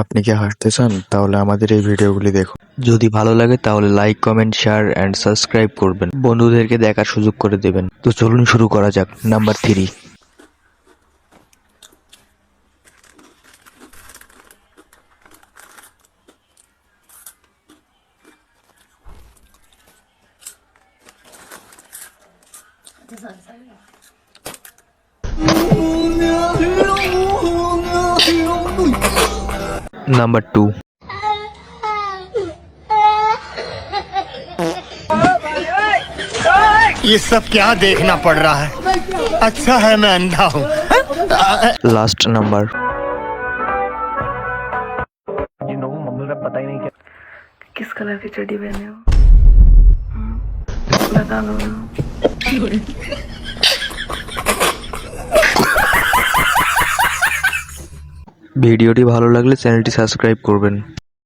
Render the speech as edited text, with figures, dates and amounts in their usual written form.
আপনি কি হাসতে চান? তাহলে আমাদের এই ভিডিওগুলি দেখুন। যদি ভালো লাগে তাহলে like, comment, share and subscribe করবেন। বন্ধুদেরকে দেখার সুযোগ করে দেবেন। তো চলুন শুরু করা যাক। নাম্বার 3। নাম্বার 2। ये सब क्या देखना पड़ रहा है? अच्छा है मैं अंधा हूँ। Last number. किस कलर की चड्डी पहने हो? बता दो ना। ভিডিওটি ভালো লাগলে চ্যানেলটি সাবস্ক্রাইব করবেন।